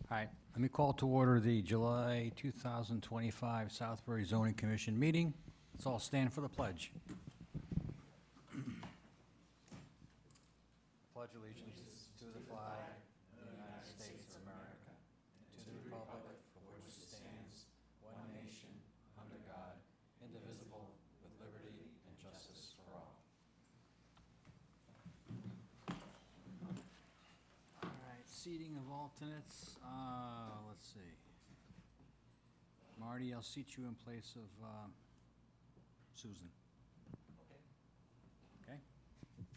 All right, let me call to order the July 2025 Southbury Zoning Commission meeting. Let's all stand for the pledge. Pledge allegiance to the flag of the United States of America, and to the republic for which it stands, one nation, under God, indivisible, with liberty and justice for all. All right, seating of alternates, let's see. Marty, I'll seat you in place of Susan. Okay?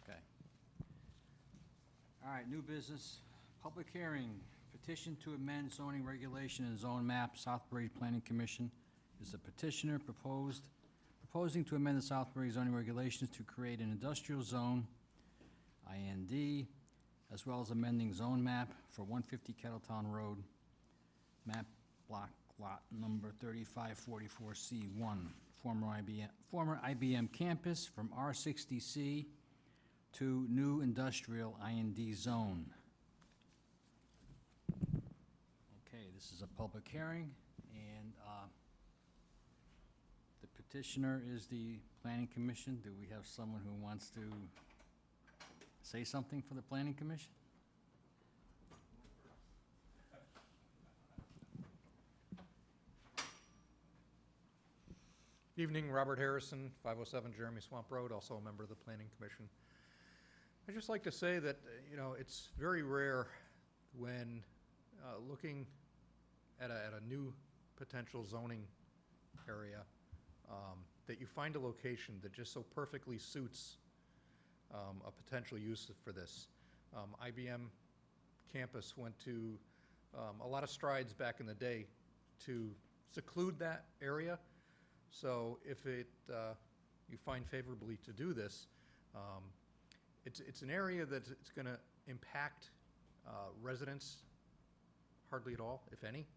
Okay. All right, new business, public hearing, petition to amend zoning regulation and zone map, Southbury Planning Commission. Is the petitioner proposing to amend the Southbury zoning regulations to create an industrial zone, IND, as well as amending zone map for 150 Kettletown Road, map block lot number 3544C1, former IBM campus from R60C to new industrial IND zone. Okay, this is a public hearing, and the petitioner is the Planning Commission. Do we have someone who wants to say something for the Planning Commission? Evening, Robert Harrison, 507 Jeremy Swamp Road, also a member of the Planning Commission. I'd just like to say that, it's very rare when looking at a new potential zoning area that you find a location that just so perfectly suits a potential use for this. IBM campus went to a lot of strides back in the day to seclude that area. So if you find favorably to do this, it's an area that it's going to impact residents hardly at all, if any.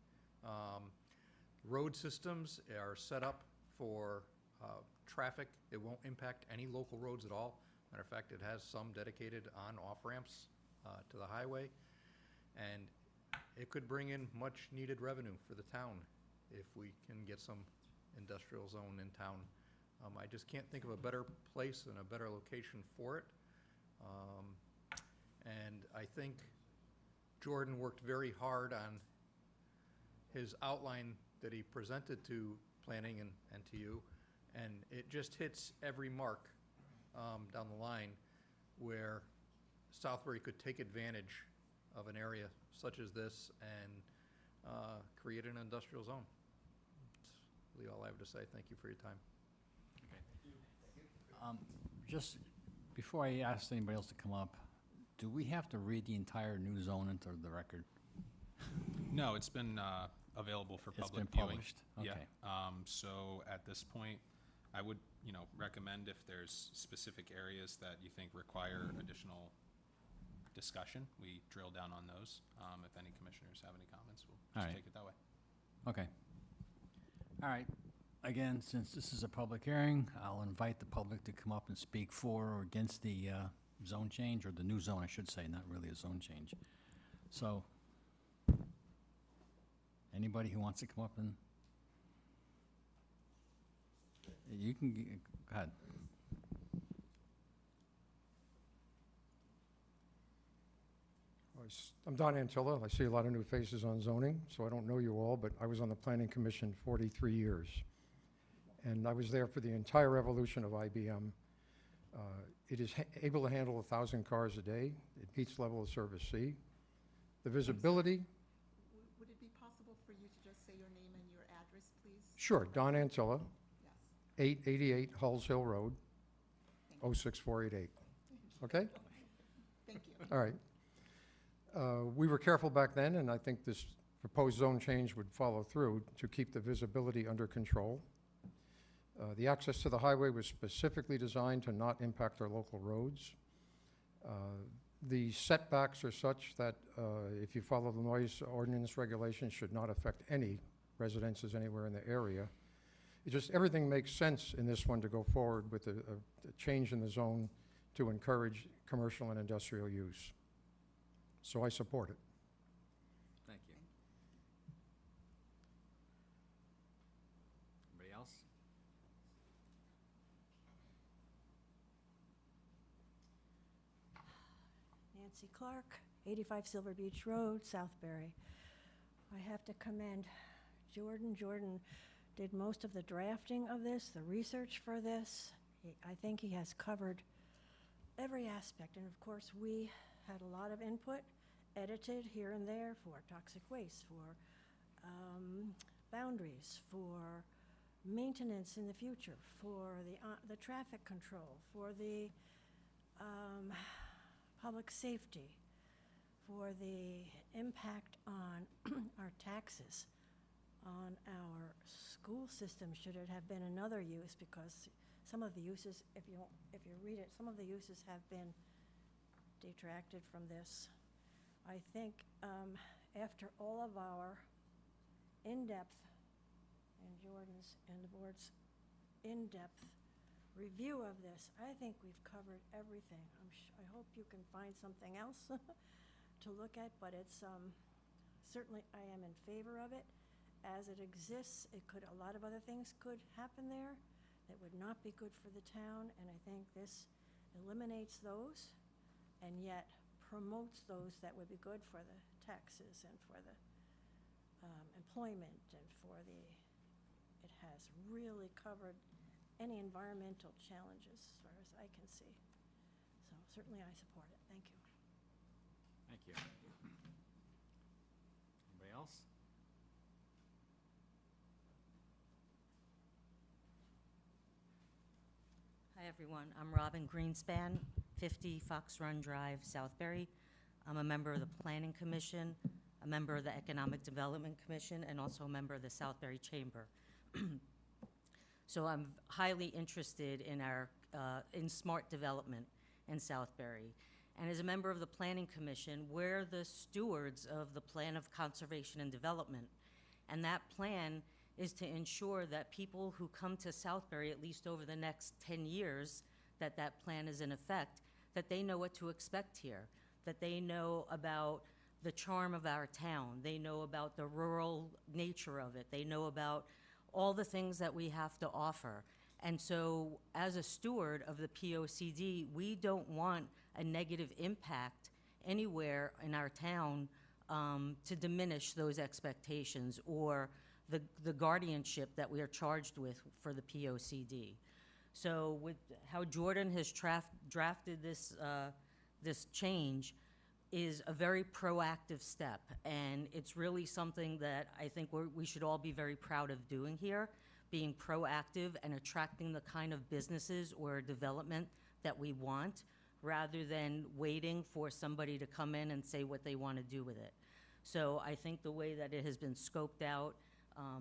Road systems are set up for traffic. It won't impact any local roads at all. Matter of fact, it has some dedicated on-off ramps to the highway. And it could bring in much needed revenue for the town if we can get some industrial zone in town. I just can't think of a better place and a better location for it. And I think Jordan worked very hard on his outline that he presented to planning and to you, and it just hits every mark down the line where Southbury could take advantage of an area such as this and create an industrial zone. That's really all I have to say. Thank you for your time. Just before I ask anybody else to come up, do we have to read the entire new zone into the record? No, it's been available for It's public been viewing. published, okay. Yeah. So at this point, I would, recommend if there's specific areas that you think require additional discussion, we drill down on those. If any commissioners have any comments, we'll All just right. take it that way. Okay. All right. Again, since this is a public hearing, I'll invite the public to come up and speak for or against the zone change, or the new zone, I should say, not really a zone change. So, anybody who wants to come up and, you can, go ahead. I'm Don Antilla. I see a lot of new faces on zoning, so I don't know you all, but I was on the Planning Commission 43 years. And I was there for the entire evolution of IBM. It is able to handle 1,000 cars a day. It meets level of service C. The visibility, Would it be possible for you to just say your name and your address, please? sure, Don Antilla, Yes. 888 Hulls Hill Road, 06488. Okay? Thank you. All right. We were careful back then, and I think this proposed zone change would follow through to keep the visibility under control. The access to the highway was specifically designed to not impact our local roads. The setbacks are such that if you follow the noise ordinance regulations, should not affect any residences anywhere in the area. It just, everything makes sense in this one to go forward with a change in the zone to encourage commercial and industrial use. So I support it. Thank you. Nancy Clark, 85 Silver Beach Road, Southbury. I have to commend Jordan. Jordan did most of the drafting of this, the research for this. I think he has covered every aspect, and of course, we had a lot of input, edited here and there for toxic waste, for boundaries, for maintenance in the future, for the traffic control, for the public safety, for the impact on our taxes, on our school system, should it have been another use, because some of the uses, if you read it, some of the uses have been detracted from this. I think after all of our in-depth, and Jordan's and the board's in-depth review of this, I think we've covered everything. I hope you can find something else to look at, but it's certainly, I am in favor of it. As it exists, a lot of other things could happen there that would not be good for the town, and I think this eliminates those and yet promotes those that would be good for the taxes and for the employment and for it has really covered any environmental challenges as far as I can see. So certainly I support it. Thank you. Thank you. Anybody else? Hi, everyone. I'm Robin Greenspan, 50 Fox Run Drive, Southbury. I'm a member of the Planning Commission, a member of the Economic Development Commission, and also a member of the Southbury Chamber. So I'm highly interested in in smart development in Southbury. And as a member of the Planning Commission, we're the stewards of the Plan of Conservation and Development. And that plan is to ensure that people who come to Southbury, at least over the next 10 years, that plan is in effect, that they know what to expect here, that they know about the charm of our town, they know about the rural nature of it, they know about all the things that we have to offer. And so, as a steward of the POCD, we don't want a negative impact anywhere in our town to diminish those expectations or the guardianship that we are charged with for the POCD. So with how Jordan has drafted this change is a very proactive step, and it's really something that I think we should all be very proud of doing here, being proactive and attracting the kind of businesses or development that we want, rather than waiting for somebody to come in and say what they want to do with it. So I think the way that it has been scoped out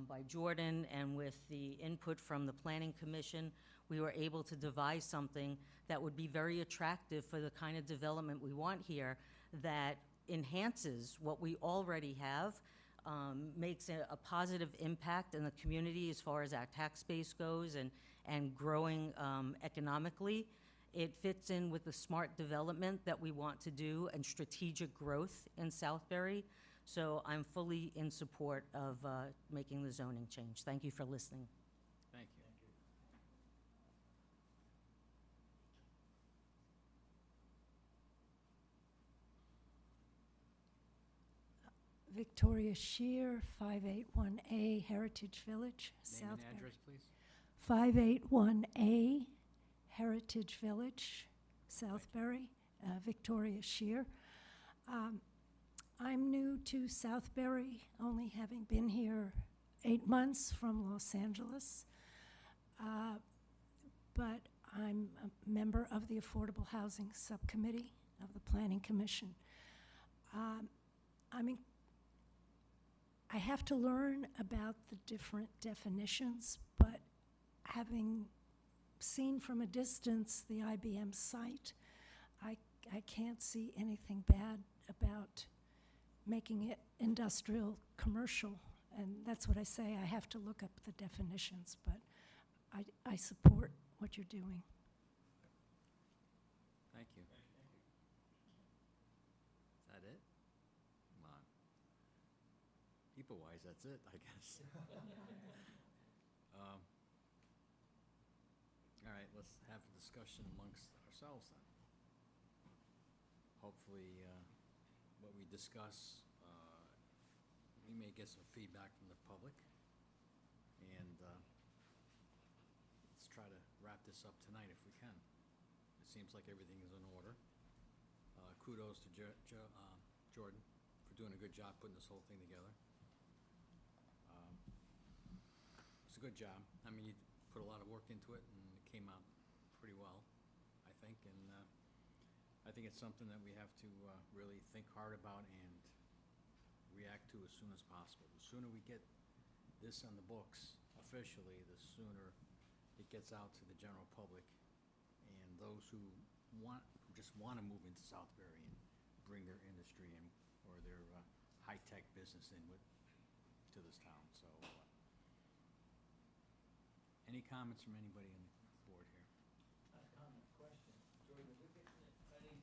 by Jordan and with the input from the Planning Commission, we were able to devise something that would be very attractive for the kind of development we want here, that enhances what we already have, makes a positive impact in the community as far as our tax base goes and growing economically. It fits in with the smart development that we want to do and strategic growth in Southbury. So I'm fully in support of making the zoning change. Thank you for listening. Thank you. Victoria Shear, 581A Heritage Village, Name and Southbury. address, please. 581A Heritage Village, Southbury, Victoria Shear. I'm new to Southbury, only having been here 8 months from Los Angeles. But I'm a member of the Affordable Housing Subcommittee of the Planning Commission. I have to learn about the different definitions, but having seen from a distance the IBM site, I can't see anything bad about making it industrial commercial. And that's what I say, I have to look up the definitions, but I support what you're doing. Thank you. Is that it? Come on. People-wise, that's it, I guess. All right, let's have a discussion amongst ourselves then. hopefully, what we discuss, we may get some feedback from the public. And let's try to wrap this up tonight if we can. It seems like everything is in order. Kudos to Jordan for doing a good job putting this whole thing together. It's a good job. I mean, you put a lot of work into it, and it came out pretty well, I think. And I think it's something that we have to really think hard about and react to as soon as possible. The sooner we get this on the books officially, the sooner it gets out to the general public and those who just want to move into Southbury and bring their industry in or their high-tech business in to this town. So, any comments from anybody on the board here? Comment, question. Jordan, are we getting any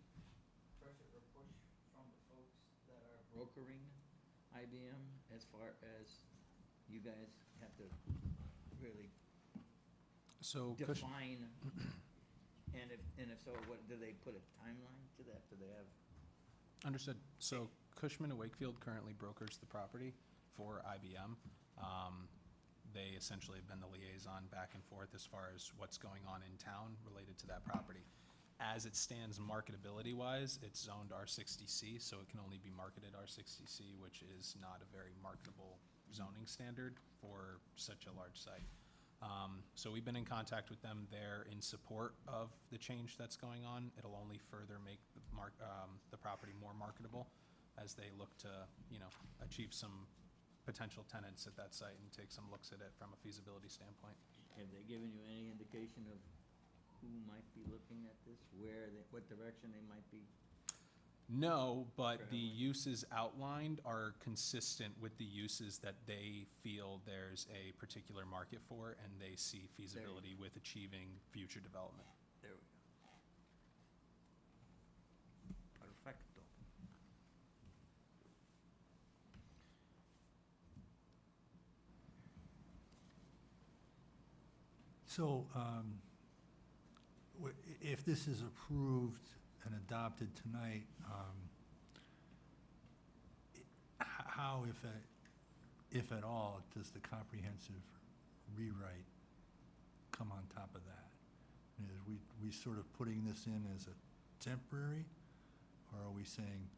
pressure or push from the folks that are brokering IBM as far as you guys have to really So define? And if so, what, do they put a timeline to that? Do they have? Understood. So Cushman & Wakefield currently brokers the property for IBM. They essentially have been the liaison back and forth as far as what's going on in town related to that property. As it stands marketability-wise, it's zoned R60C, so it can only be marketed R60C, which is not a very marketable zoning standard for such a large site. So we've been in contact with them. They're in support of the change that's going on. It'll only further make the property more marketable as they look to, achieve some potential tenants at that site and take some looks at it from a feasibility standpoint. Have they given you any indication of who might be looking at this, what direction they might be? No, but the Traveling. uses outlined are consistent with the uses that they feel there's a particular market for, and they see feasibility with achieving future development. There we go. Perfecto. So, if this is approved and adopted tonight, how, if at all, does the comprehensive rewrite come on top of that? Is we sort of putting this in as a temporary, or are we saying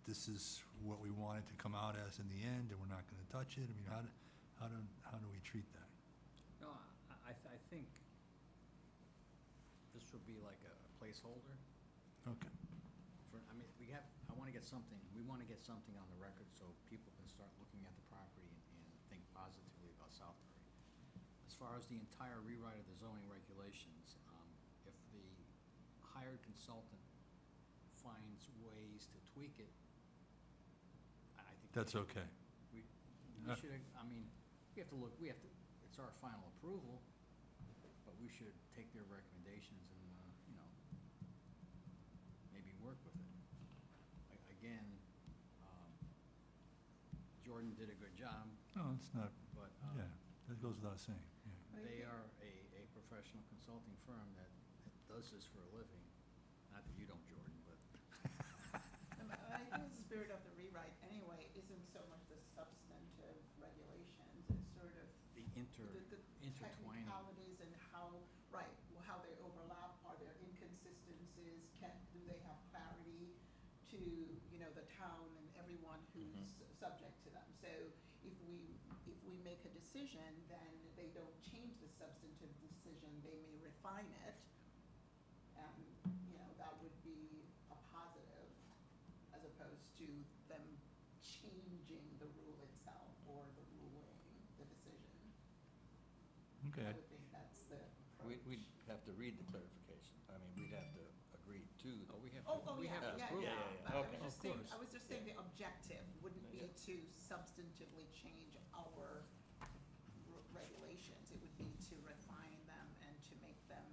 this is what we want it to come out as in the end, and we're not gonna touch it? I mean, how do we treat that? No, I think this would be like a placeholder. Okay. I want to get something, we want to get something on the record so people can start looking at the property and think positively about Southbury. As far as the entire rewrite of the zoning regulations, if the hired consultant finds ways to tweak it, I think. That's okay. We should, we have to look, it's our final approval, but we should take their recommendations and, maybe work with it. Again, Jordan did a good job, No, it's not, but, yeah, that goes without saying, yeah. they are a professional consulting firm that does this for a living. Not that you don't, Jordan, but. I think the spirit of the rewrite anyway isn't so much the substantive regulations, it's sort of The the intertwining. technicalities and how, right, how they overlap, are there inconsistencies, do they have clarity to, the town and everyone who's subject to them. So if we make a decision, then they don't change the substantive decision, they may refine it. And, that would be a positive, as opposed to them changing the rule itself or the ruling, the decision. Okay, I would think that's the approach. We'd have to read the clarification. I mean, we'd have to agree to the. Oh, we have. Oh, we yeah, have to yeah, approve yeah. it. But Okay. I was just saying the objective wouldn't be Yeah. to substantively change our regulations. It would be to refine them and to make them,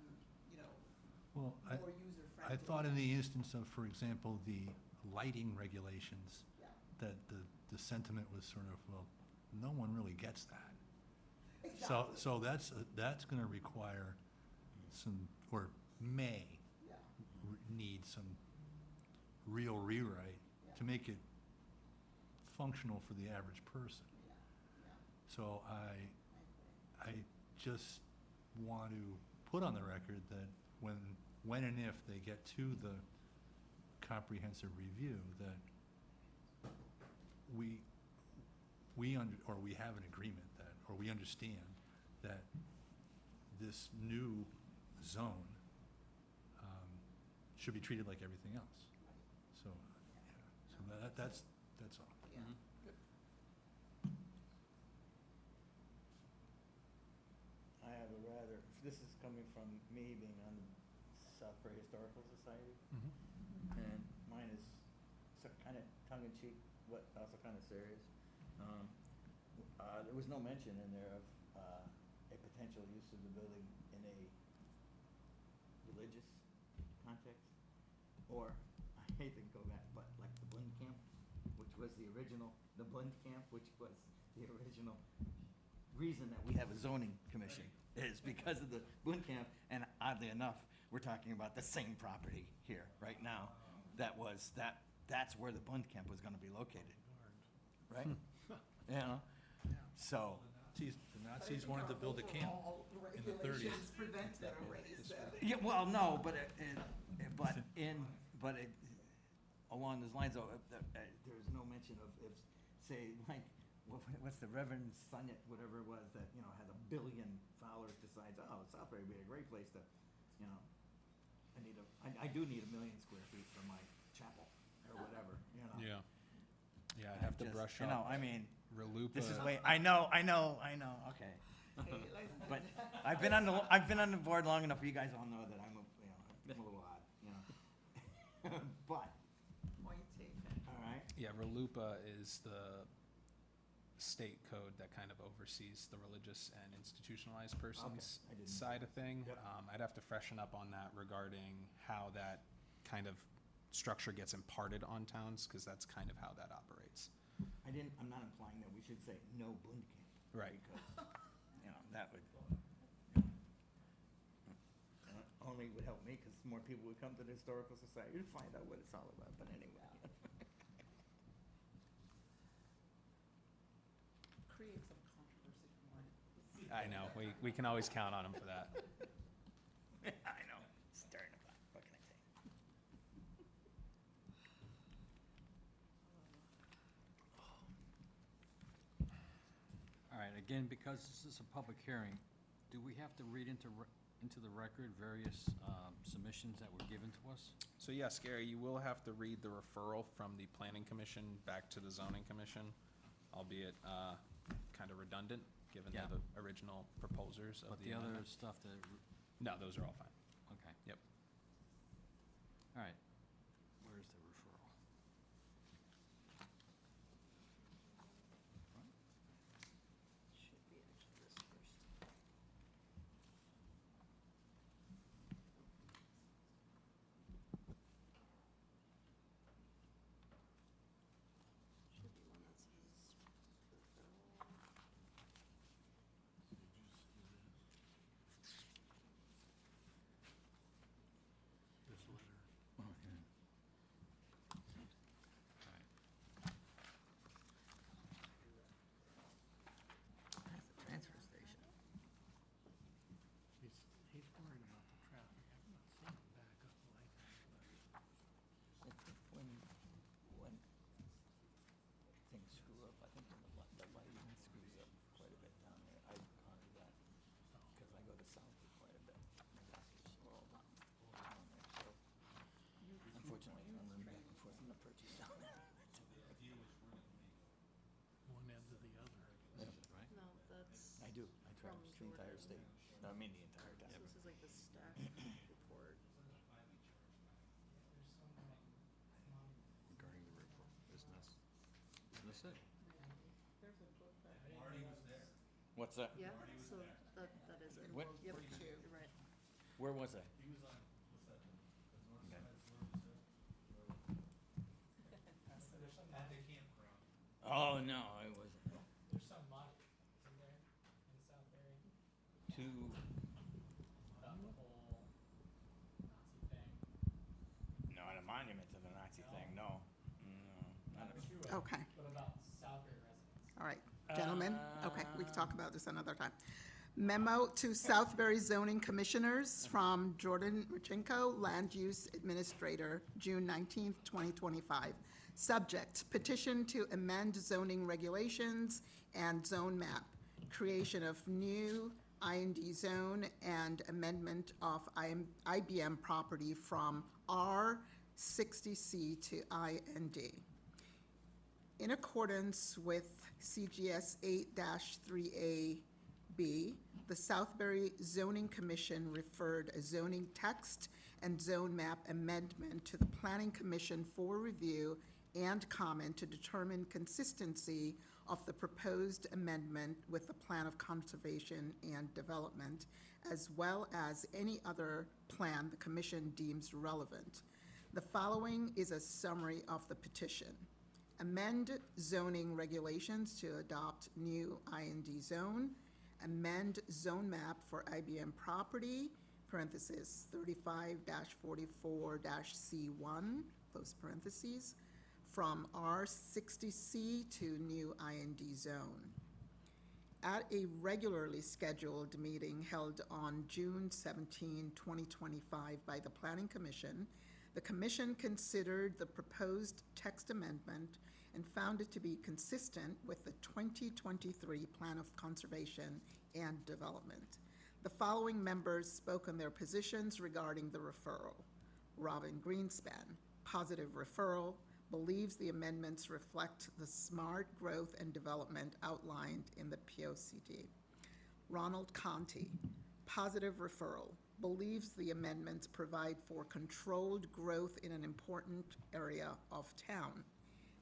well, more user-friendly. I thought in the instance of, for example, the lighting regulations, Yeah. that the sentiment was sort of, well, no one really gets that. Exactly. So that's gonna require some, or may Yeah. need some real rewrite Yeah. to make it functional for the average person. Yeah, yeah, So I agree. I just want to put on the record that when and if they get to the comprehensive review, that we have an agreement that, or we understand that this new zone should be treated like everything else. So, yeah, so that's all. Yeah. I have a rather, this is coming from me being on the Southbury Historical Society, and mine is kind of tongue-in-cheek, but also kind of serious. There was no mention in there of a potential use of the building in a religious context, or, I hate to go back, but like the Blind Camp, which was the original, the Blind Camp, which was the original reason that we have a zoning commission, is because of the Blind Camp, and oddly enough, we're talking about the same property here, right now. That's where the Blind Camp was gonna be located, right? You know, so, The Nazis wanted to build a camp in the 30s. Regulations prevent that already, so. yeah, well, no, but along those lines, though, there's no mention of, if, say, like, what's the Reverend Sonnet, whatever it was, that, has 1 billion followers, decides, oh, Southbury would be a great place to, I do need 1 million square feet for my chapel, or whatever, Yeah. Yeah, I'd have to Just, brush you know, up. I mean, Relupa. this is way, I know, okay. Hey, ladies and But gentlemen, I've been on the board long enough, you guys all know that I'm a little odd, But, point taken. all right, Yeah, Relupa is the state code that kind of oversees the religious and institutionalized persons I didn't know side of thing. Yep. I'd have to freshen up on that regarding how that kind of structure gets imparted on towns, because that's kind of how that operates. I'm not implying that we should say no Blind Camp. Right. Because, that would, only would help me, because more people would come to the Historical Society to find out what it's all about, but anyway. Create some controversy for mine. I know, we can always count on them for that. I know, stirring the pot, what can I say? All right, again, because this is a public hearing, do we have to read into the record various submissions that were given to us? So yes, Gary, you will have to read the referral from the Planning Commission back to the Zoning Commission, albeit kind of redundant, given Yeah. they're the original proposers of But the the other amendment. stuff that, No, those are all fine. okay. Yep. All right, where's the referral? Should be actually this first. Should be one that says referral. That's the transfer station. He's worried about the traffic. I've not seen it back up like that, but. I think when things screw up, I think when the lighting screws up quite a bit down there, I encounter that, because I go to Southwood quite a bit. My glasses are all down there, so unfortunately, I'm running back and forth from the purchase down there. One end to the other. Right? No, that's, I do, I From traverse the entire Jordan. state, I mean the entire so town. this is like the staff report. Regarding the referral, isn't this it? There's a book that. What's that? Yeah, so that is it. What? Yep, Book two. you're right. Where was I? Oh, no, I wasn't. There's some monument, isn't there, in Southbury, To, about the whole Nazi thing? no, a monument to the Nazi thing. Okay. What about Southbury residents? All right, gentlemen, okay, we can talk about this another time. Memo to Southbury zoning commissioners from Jordan Richenko, Land Use Administrator, June 19th, 2025. Subject, petition to amend zoning regulations and zone map, creation of new IND zone and amendment of IBM property from R60C to IND. In accordance with CGS 8-3AB, the Southbury Zoning Commission referred a zoning text and zone map amendment to the Planning Commission for review and comment to determine consistency of the proposed amendment with the Plan of Conservation and Development, as well as any other plan the commission deems relevant. The following is a summary of the petition. Amend zoning regulations to adopt new IND zone, amend zone map for IBM property, parentheses 35-44-C1, close parentheses, from R60C to new IND zone. At a regularly scheduled meeting held on June 17, 2025 by the Planning Commission, the Commission considered the proposed text amendment and found it to be consistent with the 2023 Plan of Conservation and Development. The following members spoke on their positions regarding the referral. Robin Greenspan, positive referral, believes the amendments reflect the smart growth and development outlined in the POCD. Ronald Conti, positive referral, believes the amendments provide for controlled growth in an important area of town.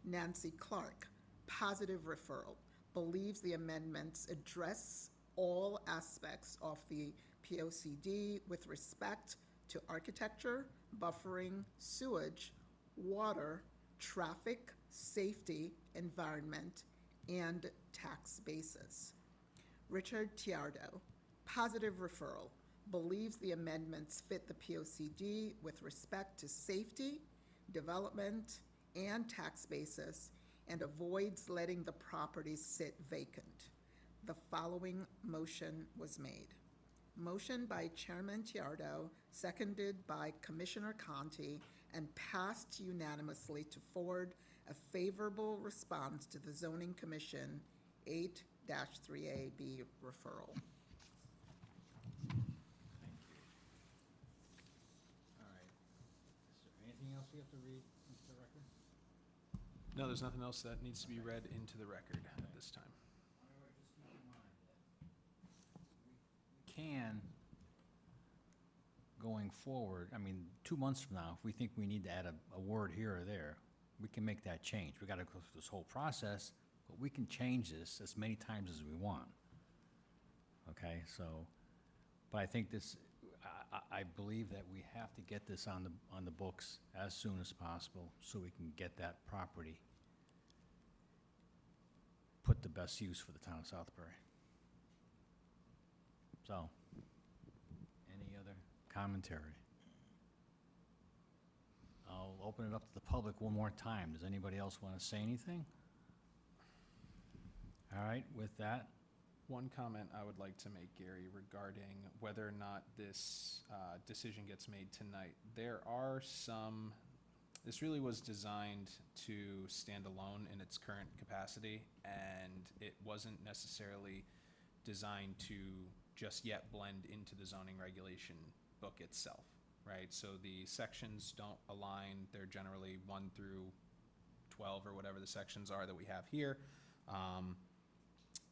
Nancy Clark, positive referral, believes the amendments address all aspects of the POCD with respect to architecture, buffering, sewage, water, traffic, safety, environment, and tax basis. Richard Tiardo, positive referral, believes the amendments fit the POCD with respect to safety, development, and tax basis, and avoids letting the property sit vacant. The following motion was made. Motion by Chairman Tiardo, seconded by Commissioner Conti, and passed unanimously to forward a favorable response to the Zoning Commission 8-3AB referral. Thank you. All right. Is there anything else we have to read into the record? No, there's nothing else that needs to be read into the record at this time. However, just keep in mind that we can, going forward, I mean, 2 months from now, if we think we need to add a word here or there, we can make that change. We gotta go through this whole process, but we can change this as many times as we want. Okay, so, but I think this, I believe that we have to get this on the books as soon as possible so we can get that property put the best use for the town of Southbury. So, any other commentary? I'll open it up to the public one more time. Does anybody else want to say anything? All right, with that, One comment I would like to make, Gary, regarding whether or not this decision gets made tonight. There are some, this really was designed to stand alone in its current capacity, and it wasn't necessarily designed to just yet blend into the zoning regulation book itself, right? So the sections don't align. They're generally 1 through 12 or whatever the sections are that we have here.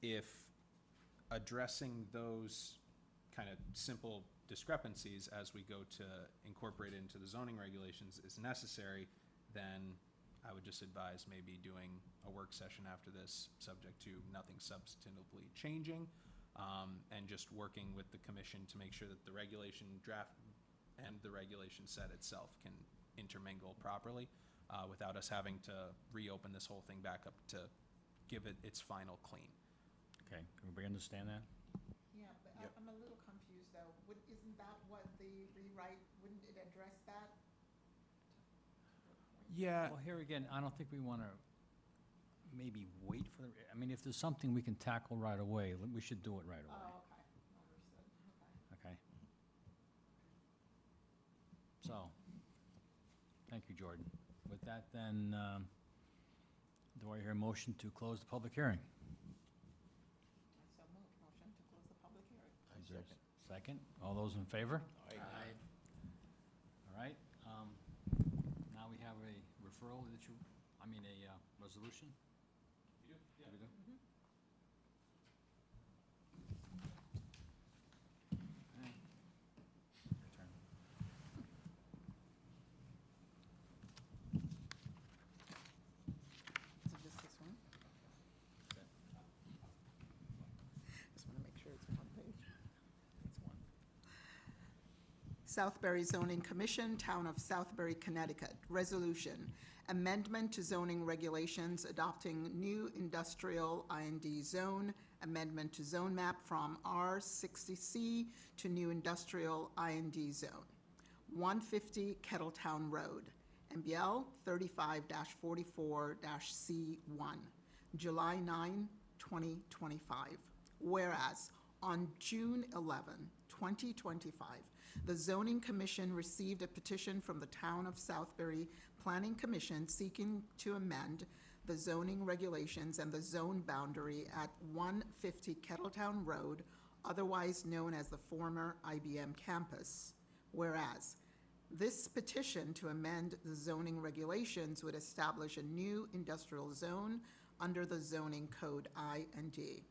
If addressing those kind of simple discrepancies as we go to incorporate it into the zoning regulations is necessary, then I would just advise maybe doing a work session after this, subject to nothing substantively changing, and just working with the commission to make sure that the regulation draft and the regulation set itself can intermingle properly, without us having to reopen this whole thing back up to give it its final clean. okay, everybody understand that? Yeah, but I'm a little confused though. Isn't that what the rewrite, wouldn't it address that? Well, here again, I don't think we want to maybe wait for, I mean, if there's something we can tackle right away, we should do it right Oh, away, okay, understood, okay. okay? So, thank you, Jordan. With that, then, do I hear a motion to close the public hearing? So move, motion to close the public hearing. Is there a second? All those in favor? Aye. All right, now we have a referral that you, I mean, a resolution? You do? Yeah. We do? Okay. Your turn. Is it just this one? Just want to make sure it's one page. That's one. Southbury Zoning Commission, Town of Southbury, Connecticut. Resolution, amendment to zoning regulations adopting new industrial IND zone, amendment to zone map from R60C to new industrial IND zone. 150 Kettletown Road, MBL 35-44-C1, July 9, 2025. Whereas on June 11, 2025, the Zoning Commission received a petition from the Town of Southbury Planning Commission seeking to amend the zoning regulations and the zone boundary at 150 Kettletown Road, otherwise known as the former IBM campus. Whereas this petition to amend the zoning regulations would establish a new industrial zone under the zoning code I&D.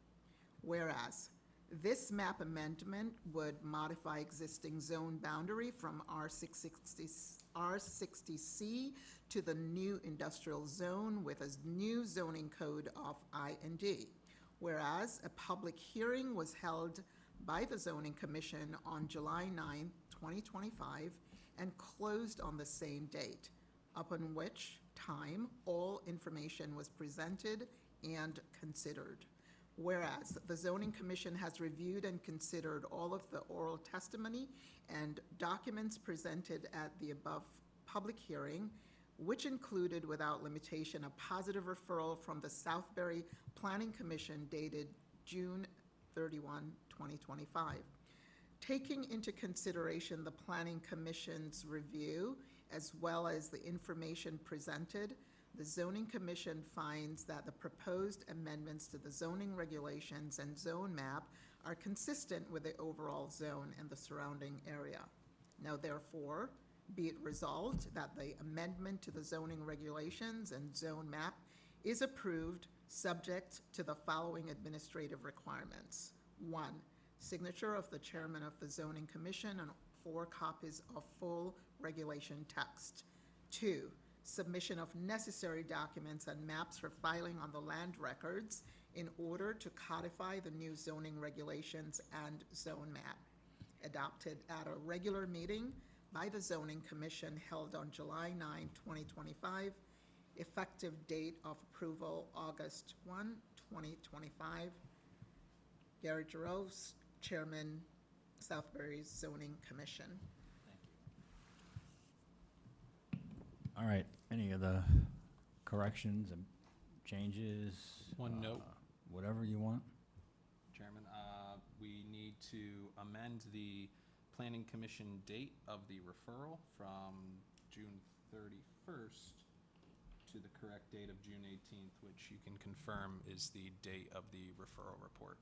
Whereas this map amendment would modify existing zone boundary from R60C to the new industrial zone with a new zoning code of I&D. Whereas a public hearing was held by the Zoning Commission on July 9, 2025, and closed on the same date, upon which time all information was presented and considered. Whereas the Zoning Commission has reviewed and considered all of the oral testimony and documents presented at the above public hearing, which included without limitation a positive referral from the Southbury Planning Commission dated June 31, 2025. Taking into consideration the Planning Commission's review as well as the information presented, the Zoning Commission finds that the proposed amendments to the zoning regulations and zone map are consistent with the overall zone and the surrounding area. Now therefore, be it resolved that the amendment to the zoning regulations and zone map is approved subject to the following administrative requirements. 1, signature of the chairman of the Zoning Commission and 4 copies of full regulation text. 2, submission of necessary documents and maps for filing on the land records in order to codify the new zoning regulations and zone map. Adopted at a regular meeting by the Zoning Commission held on July 9, 2025. Effective date of approval, August 1, 2025. Gary Giroux, Chairman, Southbury Zoning Commission. All right, any of the corrections and changes? One note. Whatever you want. Chairman, we need to amend the Planning Commission date of the referral from June 31st to the correct date of June 18th, which you can confirm is the date of the referral report.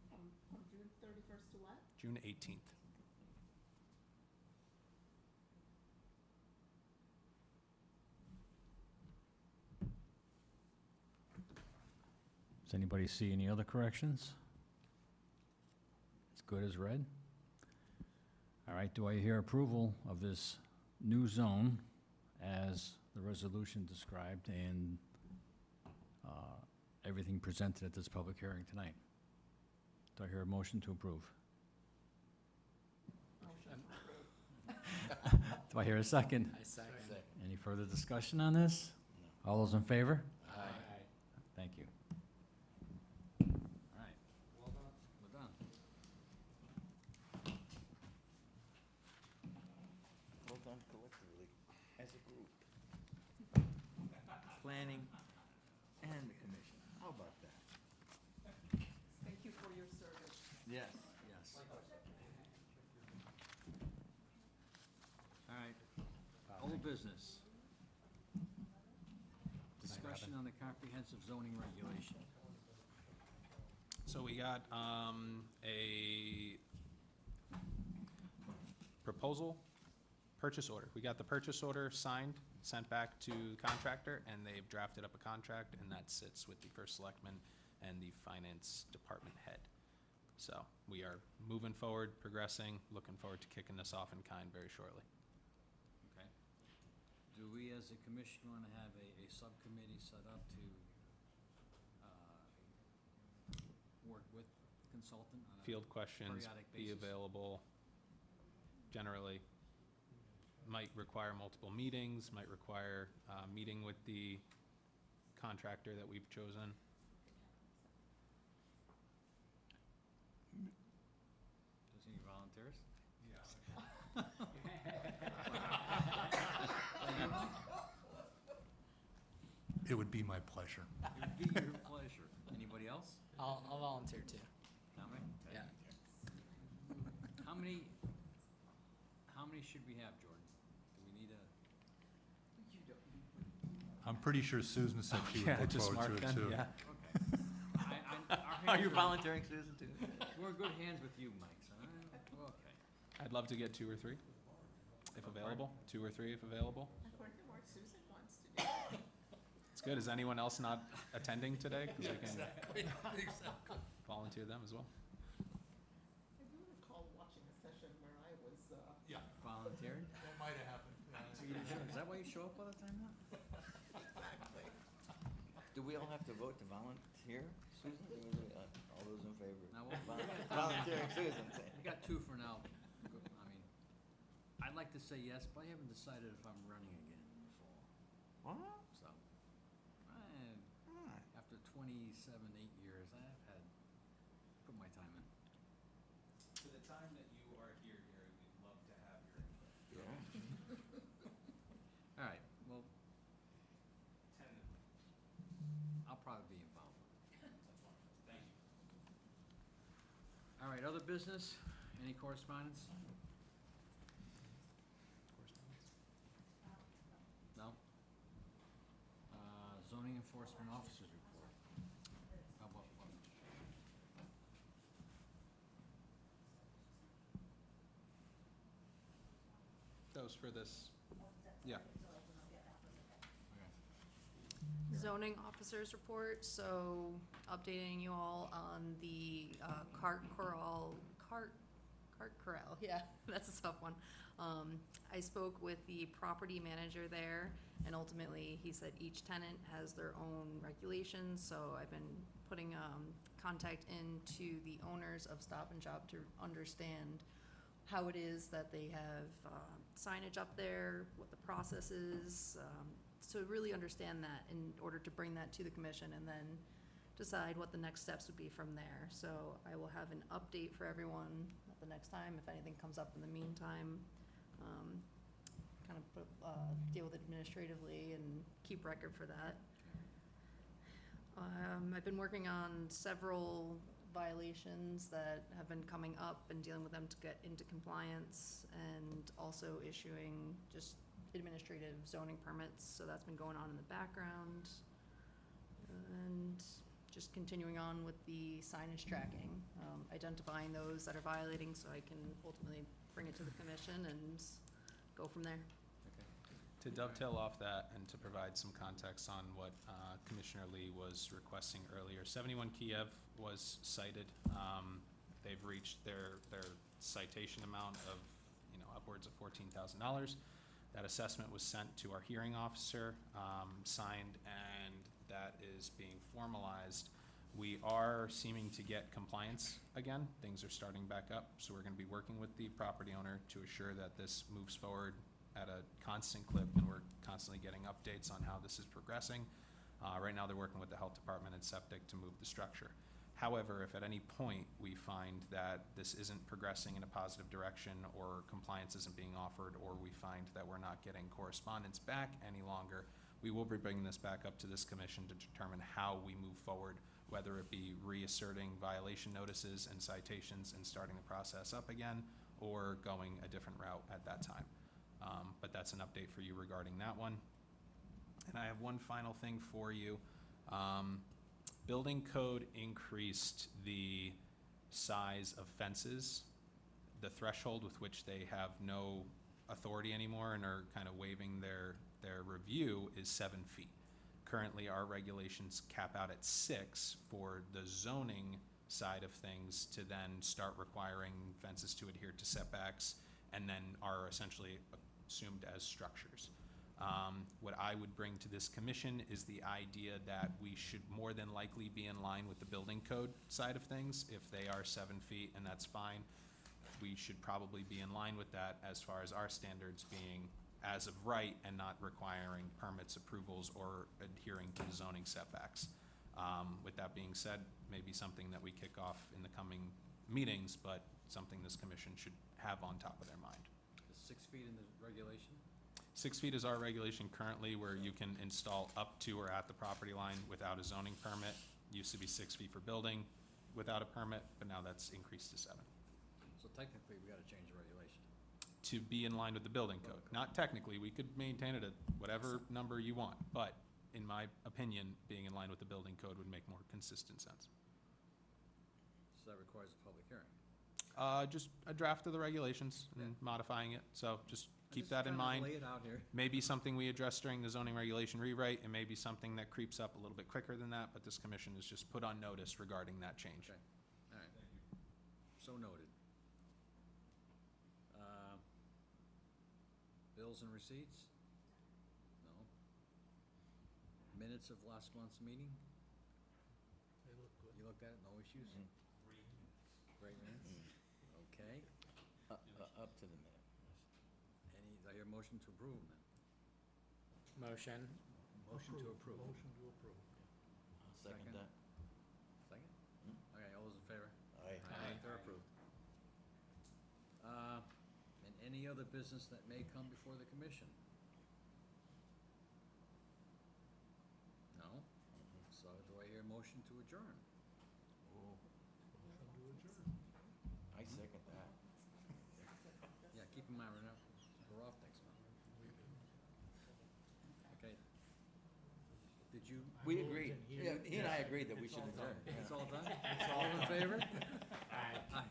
From June 31st to what? June 18th. Does anybody see any other corrections? It's good as read. All right, do I hear approval of this new zone as the resolution described and everything presented at this public hearing tonight? Do I hear a motion to approve? Do I hear a second? I second. Any further discussion on this? All those in favor? Aye. Thank you. All right. Well done. We're done. Well done collectively, as a group. Planning and How about that? Thank you for your service. Yes, yes. All right, old business. Discussion on the comprehensive zoning regulation. So we got a proposal, purchase order. We got the purchase order signed, sent back to the contractor, and they've drafted up a contract, and that sits with the first selectman and the finance department head. So we are moving forward, progressing, looking forward to kicking this off in kind very shortly. Okay. Do we, as a commission, want to have a subcommittee set up to work with the consultant on a Field questions, periodic be basis? available. Generally, might require multiple meetings, might require meeting with the contractor that we've chosen. Does any volunteers? It would be my pleasure. It would be your pleasure. Anybody else? I'll volunteer too. Tommy? Okay. Yeah. How many should we have, Jordan? Do we need a? I'm pretty sure Susan said she would look forward to it too. Okay. Our Are hands you volunteering, Susan, too? We're in good hands with you, Mike, so, okay. I'd love to get 2 or 3, if available. 2 or 3 if available. According to what Susan wants to do. It's good. Is anyone else not attending today? 'Cause we can Exactly. volunteer them as well. I do recall watching a session where I was, Yeah, Volunteering? that might have happened. Is that why you show up all the time now? exactly. Do we all have to vote to volunteer, Susan? Or is it, all those in favor? No, Volunteering Susan, say. We got 2 for now. I mean, I'd like to say yes, but I haven't decided if I'm running again in the fall, What? so. Alright. After 27, 8 years, I've had, put my time in. For the time that you are here, Gary, we'd love to have your input. Yeah. All right, well, Tentatively. I'll probably be involved. That's wonderful. Thank you. All right, other business? Any correspondence? No? Zoning enforcement officers report. How about one? Those for this, yeah. Zoning officers report, so updating you all on the cart corral, yeah, that's a tough one. I spoke with the property manager there, and ultimately, he said each tenant has their own regulations, so I've been putting contact into the owners of Stop and Shop to understand how it is that they have signage up there, what the process is, to really understand that in order to bring that to the commission and then decide what the next steps would be from there. So I will have an update for everyone at the next time, if anything comes up in the meantime. Kind of deal with it administratively and keep record for that. I've been working on several violations that have been coming up and dealing with them to get into compliance, and also issuing just administrative zoning permits, so that's been going on in the background. And just continuing on with the signage tracking, identifying those that are violating, so I can ultimately bring it to the commission and go from there. To dovetail off that and to provide some context on what Commissioner Lee was requesting earlier, 71 Kiev was cited. They've reached their citation amount of, upwards of $14,000. That assessment was sent to our hearing officer, signed, and that is being formalized. We are seeming to get compliance again. Things are starting back up, so we're going to be working with the property owner to assure that this moves forward at a constant clip, and we're constantly getting updates on how this is progressing. Right now, they're working with the health department and septic to move the structure. However, if at any point we find that this isn't progressing in a positive direction, or compliance isn't being offered, or we find that we're not getting correspondence back any longer, we will be bringing this back up to this commission to determine how we move forward, whether it be reasserting violation notices and citations and starting the process up again, or going a different route at that time. But that's an update for you regarding that one. And I have one final thing for you. Building code increased the size of fences. The threshold with which they have no authority anymore and are kind of waiving their review is 7 feet. Currently, our regulations cap out at 6 for the zoning side of things to then start requiring fences to adhere to setbacks and then are essentially assumed as structures. What I would bring to this commission is the idea that we should more than likely be in line with the building code side of things. If they are 7 feet, and that's fine, we should probably be in line with that as far as our standards being as of right and not requiring permits, approvals, or adhering to the zoning setbacks. With that being said, maybe something that we kick off in the coming meetings, but something this commission should have on top of their mind. Is 6 feet in the regulation? 6 feet is our regulation currently, where you can install up to or at the property line without a zoning permit. Used to be 6 feet for building without a permit, but now that's increased to 7. So technically, we gotta change the regulation. To be in line with the building code. Not technically, we could maintain it at whatever number you want, but in my opinion, being in line with the building code would make more consistent sense. So that requires a public hearing. Just a draft of the regulations and modifying it, so just keep that in mind. Lay it out here. Maybe something we address during the zoning regulation rewrite, and maybe something that creeps up a little bit quicker than that, but this commission is just put on notice regarding that change. Okay, all right. So noted. Bills and receipts? No. Minutes of last month's meeting? They look good. You looked at it, no issues? Great minutes? Okay. Up to the minute. I hear motion to approve then. Motion. Motion to approve. Motion to approve. I'll second Second. that. Second? Okay, all those in favor? Aye. They're approved. And any other business that may come before the commission? No? So do I hear motion to adjourn? Motion to adjourn. I second that. Yeah, keep in mind, we're off next month. Okay. Did you? We agreed. Didn't hear Yeah, he and I agreed that we should adjourn. It's all done? All in favor? Aye. Aye.